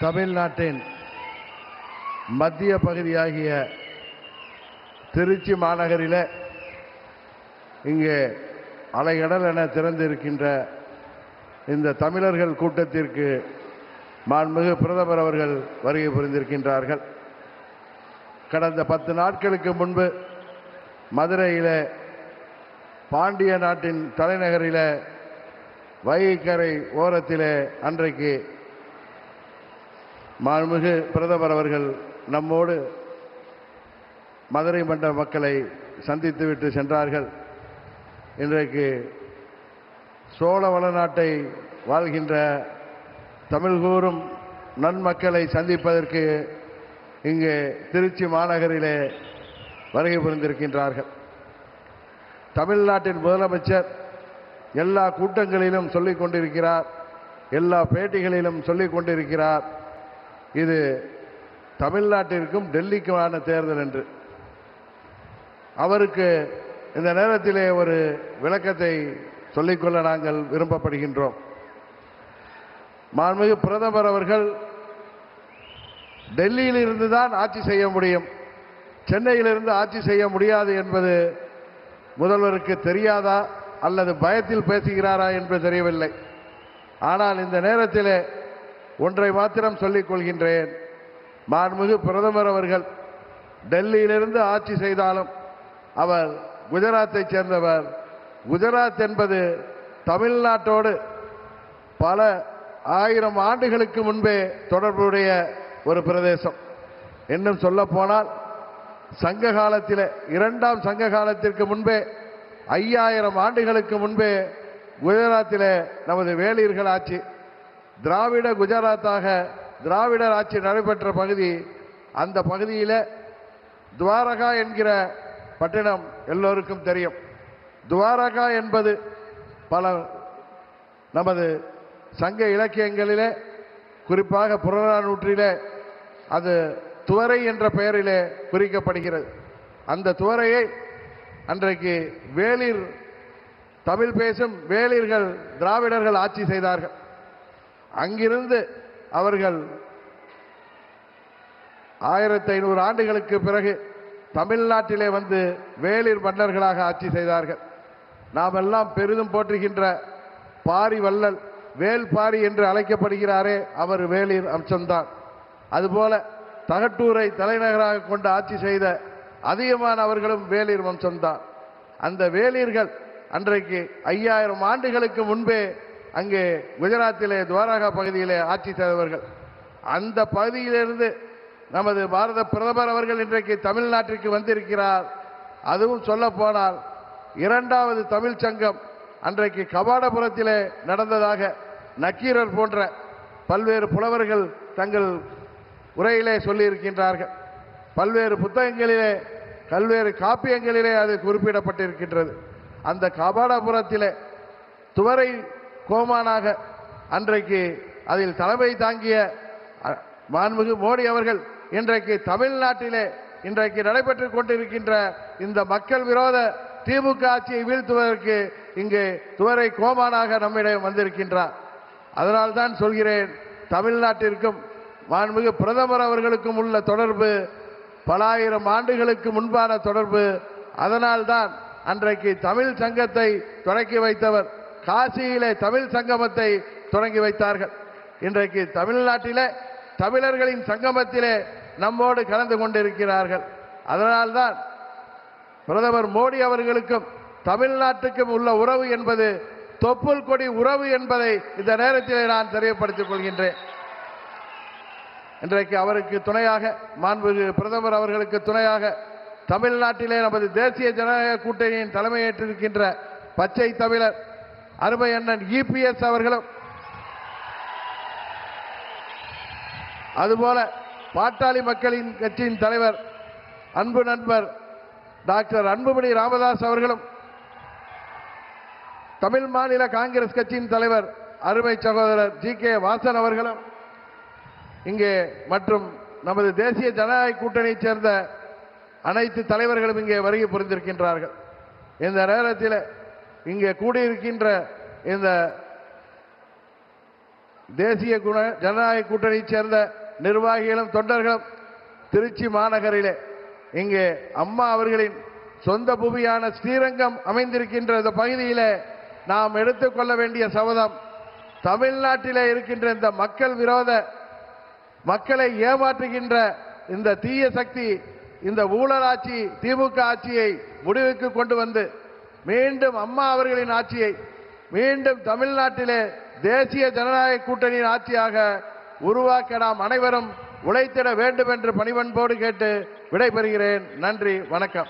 தமிழ்நாட்டின் மத்திய பகுதியாகிய திருச்சி மாநகரில் இங்கே அலைகடல் என திறந்திருக்கின்ற இந்த தமிழர்கள் கூட்டத்திற்கு மாண்புமிகு பிரதமர் அவர்கள் வருகை புரிந்திருக்கின்றார்கள். கடந்த 10 நாட்களுக்கு முன்பு மதுரையில் பாண்டிய நாட்டின் தலைநகரில் வைகைக்கரை ஓரத்தில் அன்றைக்கு மாண்புமிகு பிரதமர் அவர்கள் நம்மோடு மதுரை மண்டல மக்களை சந்தித்துவிட்டு சென்றார்கள். இன்றைக்கு சோழ வளநாட்டை வாழ்கின்ற தமிழ் கூறும் நன்மக்களை சந்திப்பதற்கு இங்கே திருச்சி மாநகரிலே வருகை புரிந்திருக்கின்றார்கள். தமிழ்நாட்டின் முதலமைச்சர் எல்லா கூட்டங்களிலும் சொல்லிக் கொண்டிருக்கிறார், எல்லா பேட்டிகளிலும் சொல்லிக் கொண்டிருக்கிறார், இது தமிழ்நாட்டிற்கும் டெல்லிக்குமான தேர்தல் என்று. அவருக்கு இந்த நேரத்திலே ஒரு விளக்கத்தை சொல்லிக்கொள்ள நாங்கள் விரும்பப்படுகின்றோம். மாண்புமிகு பிரதமர் அவர்கள் டெல்லியில் இருந்து தான் ஆட்சி செய்ய முடியும், சென்னையிலிருந்து ஆட்சி செய்ய முடியாது என்பது முதல்வருக்கு தெரியாதா அல்லது பயத்தில் பேசுகிறாரா என்று தெரியவில்லை. ஆனால் இந்த நேரத்தில் ஒன்றை மாத்திரம் சொல்லிக் கொள்கின்றேன். மாண்புமிகு பிரதமர் அவர்கள் டெல்லியிலிருந்து ஆட்சி செய்தாலும் அவர் குஜராத்தை சேர்ந்தவர். குஜராத் என்பது தமிழ்நாட்டோடு பல ஆயிரம் ஆண்டுகளுக்கு முன்பே தொடர்புடைய ஒரு பிரதேசம். இன்னும் சொல்ல போனால் சங்க காலத்தில், 2ஆம் சங்க காலத்திற்கு முன்பே 5000 ஆண்டுகளுக்கு முன்பே குஜராத்தில் நமது வேளிர்கள் ஆட்சி, திராவிட குஜராத்தாக திராவிடர் ஆட்சி நடைபெற்ற பகுதி. அந்த பகுதியில் துவாரகா என்கிற பட்டினம் எல்லோருக்கும் தெரியும். துவாரகா என்பது பல நமது சங்க இலக்கியங்களிலே, குறிப்பாக புறநானூற்றிலே அது துவரை என்ற பெயரிலே குறிக்கப்படுகிறது. அந்த துவரையை அன்றைக்கு வேளிர், தமிழ் பேசும் வேளிர்கள், திராவிடர்கள் ஆட்சி செய்தார்கள். அங்கிருந்து அவர்கள் 1500 ஆண்டுகளுக்கு பிறகு தமிழ்நாட்டிலே வந்து வேளிர் மன்னர்களாக ஆட்சி செய்தார்கள். நாம் எல்லாம் பெரிதும் போற்றுகின்ற பாரி வள்ளல், வேல் பாரி என்று அழைக்கப்படுகிறாரே, அவர் வேளிர் அம்சம்தான். அதுபோல தகட்டூரை தலைநகராக கொண்டு ஆட்சி செய்த அதிகமானவர்களும் வேளிர் வம்சம்தான். அந்த வேளிர்கள் அன்றைக்கு 5000 ஆண்டுகளுக்கு முன்பே அங்கே குஜராத்திலே துவாரகா பகுதியிலே ஆட்சி செய்தவர்கள். அந்த பகுதியிலிருந்து நமது பாரத பிரதமர் அவர்கள் இன்றைக்கு தமிழ்நாட்டிற்கு வந்திருக்கிறார். அதுவும் சொல்ல போனால் 2வது தமிழ் சங்கம் அன்றைக்கு கபாடபுரத்திலே நடந்ததாக நக்கீரர் போன்ற பல்வேறு புலவர்கள் தங்கள் உரையிலே சொல்லியிருக்கின்றார்கள். பல்வேறு புத்தகங்களிலே, பல்வேறு காப்பியங்களிலே அது குறிப்பிடப்பட்டிருக்கின்றது. அந்த கபாடபுரத்திலே துவரை கோமானாக அன்றைக்கு அதில் தலைமை தாங்கிய மாண்புமிகு மோடி அவர்கள் இன்றைக்கு தமிழ்நாட்டிலே இன்றைக்கு நடைபெற்றுக் கொண்டிருக்கின்ற இந்த மக்கள் விரோத திமுக ஆட்சியை வீழ்த்துவதற்கு இங்கே துவரை கோமானாக நம்மிடம் வந்திருக்கின்றார். அதனால்தான் சொல்கிறேன், தமிழ்நாட்டிற்கும் மாண்புமிகு பிரதமர் அவர்களுக்கும் உள்ள தொடர்பு பல ஆயிரம் ஆண்டுகளுக்கு முன்பான தொடர்பு. அதனால்தான் அன்றைக்கு தமிழ் சங்கத்தை தொடங்கி வைத்தவர், காசியிலே தமிழ் சங்கமத்தை தொடங்கி வைத்தார்கள். இன்றைக்கு தமிழ்நாட்டிலே தமிழர்களின் சங்கமத்திலே நம்மோடு கலந்து கொண்டிருக்கிறார்கள். அதனால்தான் பிரதமர் மோடி அவர்களுக்கும் தமிழ்நாட்டுக்கும் உள்ள உறவு என்பது தொப்புள் கொடி உறவு என்பதை இந்த நேரத்திலே நான் தெரியப்படுத்திக் கொள்கின்றேன். இன்றைக்கு அவருக்கு துணையாக, மாண்புமிகு பிரதமர் அவர்களுக்கு துணையாக தமிழ்நாட்டிலே நமது தேசிய ஜனநாயக கூட்டணியின் தலைமையேற்றிருக்கின்ற பச்சை தமிழர் அருமை அண்ணன் EPS அவர்களும், அதுபோல பாட்டாளி மக்களின் கட்சியின் தலைவர் அன்பு நண்பர் டாக்டர் அன்புமணி ராமதாஸ் அவர்களும், தமிழ் மாநில காங்கிரஸ் கட்சியின் தலைவர் அருமை சகோதரர் GK வாசன் அவர்களும் இங்கே, மற்றும் நமது தேசிய ஜனநாயக கூட்டணியைச் சேர்ந்த அனைத்து தலைவர்களும் இங்கே வருகை புரிந்திருக்கின்றார்கள். இந்த நேரத்தில் இங்கே கூடியிருக்கின்ற இந்த தேசிய ஜனநாயக கூட்டணியைச் சேர்ந்த நிர்வாகிகளும் தொண்டர்களும் திருச்சி மாநகரிலே இங்கே அம்மா அவர்களின் சொந்த பூமியான ஸ்ரீரங்கம் அமைந்திருக்கின்ற இந்த பகுதியிலே நாம் எடுத்துக்கொள்ள வேண்டிய சபதம், தமிழ்நாட்டிலே இருக்கின்ற இந்த மக்கள் விரோத, மக்களை ஏமாற்றுகின்ற இந்த தீய சக்தி, இந்த ஊழலாட்சி திமுக ஆட்சியை முடிவுக்கு கொண்டு வந்து மீண்டும் அம்மா அவர்களின் ஆட்சியை மீண்டும் தமிழ்நாட்டிலே தேசிய ஜனநாயக கூட்டணியின் ஆட்சியாக உருவாக்க நாம் அனைவரும் உழைத்திட வேண்டும் என்று பணிவன்போடு கேட்டு விடைபெறுகிறேன். நன்றி, வணக்கம்.